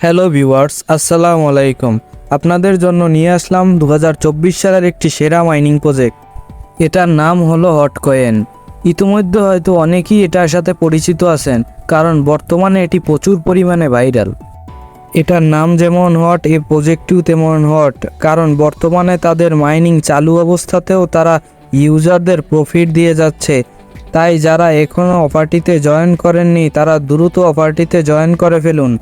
Hello viewers, আসসালামু আলাইকুম। আপনাদের জন্য নিয়ে আসলাম 2024 সালের একটি সেরা মাইনিং প্রজেক্ট। এটার নাম হলো হটকয়েন। ইতিমধ্যে হয়তো অনেকেই এটার সাথে পরিচিত আছেন, কারণ বর্তমানে এটি প্রচুর পরিমাণে ভাইরাল। এটার নাম যেমন হট, এই প্রজেক্টটিও তেমন হট, কারণ বর্তমানে তাদের মাইনিং চালু অবস্থাতেও তারা ইউজারদের প্রফিট দিয়ে যাচ্ছে। তাই যারা এখনও অফারটিতে জয়েন করেননি তারা দ্রুত অফারটিতে জয়েন করে ফেলুন।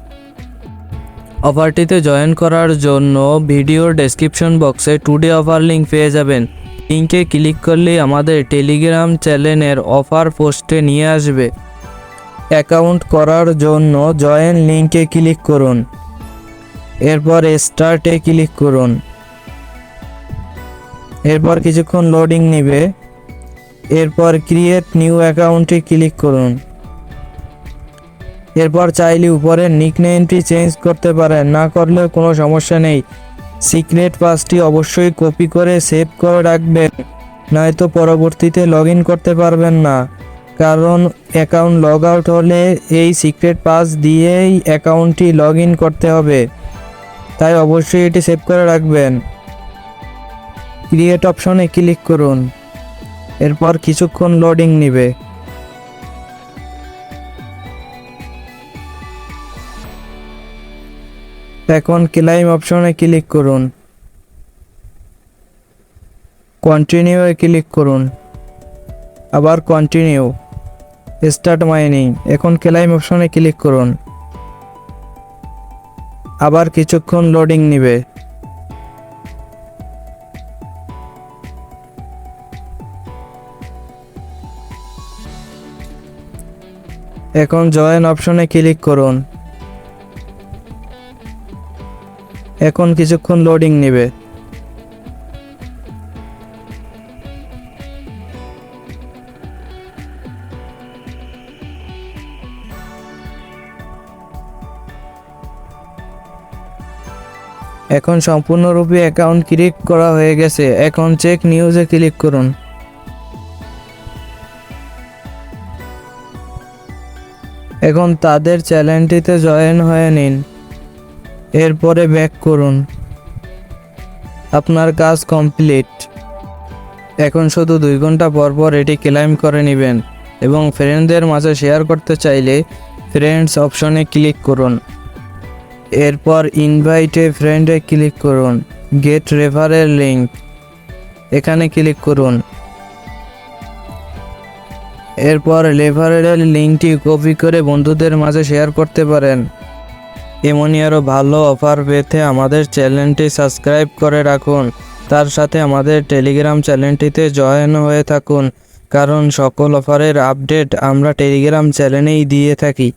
অফারটিতে জয়েন করার জন্য ভিডিওর ডেসক্রিপশন বক্সে টুডে অফার লিঙ্ক পেয়ে যাবেন। লিঙ্কে ক্লিক করলেই আমাদের টেলিগ্রাম চ্যানেলের অফার পোস্টে নিয়ে আসবে। অ্যাকাউন্ট করার জন্য জয়েন লিঙ্কে ক্লিক করুন, এরপর স্টার্টে ক্লিক করুন। এরপর কিছুক্ষণ লোডিং নেবে, এরপর ক্রিয়েট নিউ অ্যাকাউন্টে ক্লিক করুন। এরপর চাইলে উপরের নিকনেমটি চেঞ্জ করতে পারেন, না করলেও কোনো সমস্যা নেই। সিক্রেট পাসটি অবশ্যই কপি করে সেভ করে রাখবেন, নয়তো পরবর্তীতে লগ ইন করতে পারবেন না, কারণ অ্যাকাউন্ট লগ আউট হলে এই সিক্রেট পাস দিয়েই অ্যাকাউন্টটি লগ ইন করতে হবে। তাই অবশ্যই এটি সেভ করে রাখবেন। ক্রিয়েট অপশনে ক্লিক করুন, এরপর কিছুক্ষণ লোডিং নেবে। এখন ক্লাইম অপশনে ক্লিক করুন, কন্টিনিউ এ ক্লিক করুন, আবার কন্টিনিউ, স্টার্ট মাইনিং। এখন ক্লাইম অপশনে ক্লিক করুন, আবার কিছুক্ষণ লোডিং নেবে। এখন জয়েন অপশনে ক্লিক করুন, এখন কিছুক্ষণ লোডিং নেবে। এখন সম্পূর্ণরূপে অ্যাকাউন্ট ক্রিয়েট করা হয়ে গেছে। এখন চেক নিউজে ক্লিক করুন। এখন তাদের চ্যানেলটিতে জয়েন হয়ে নিন, এরপরে ব্যাক করুন। আপনার কাজ কমপ্লিট। এখন শুধু 2 ঘন্টা পর পর এটি ক্লেম করে নেবেন, এবং ফ্রেন্ডদের মাঝে শেয়ার করতে চাইলে ফ্রেন্ডস অপশনে ক্লিক করুন। এরপর ইনভাইটে ফ্রেন্ডে ক্লিক করুন, গেট রেফারেল লিঙ্ক এখানে ক্লিক করুন। এরপর রেফারেল লিঙ্কটি কপি করে বন্ধুদের মাঝে শেয়ার করতে পারেন। এমনই আরও ভালো অফার পেতে আমাদের চ্যানেলটি সাবস্ক্রাইব করে রাখুন, তার সাথে আমাদের টেলিগ্রাম চ্যানেলটিতে জয়েন হয়ে থাকুন, কারণ সকল অফারের আপডেট আমরা টেলিগ্রাম চ্যানেলেই দিয়ে থাকি।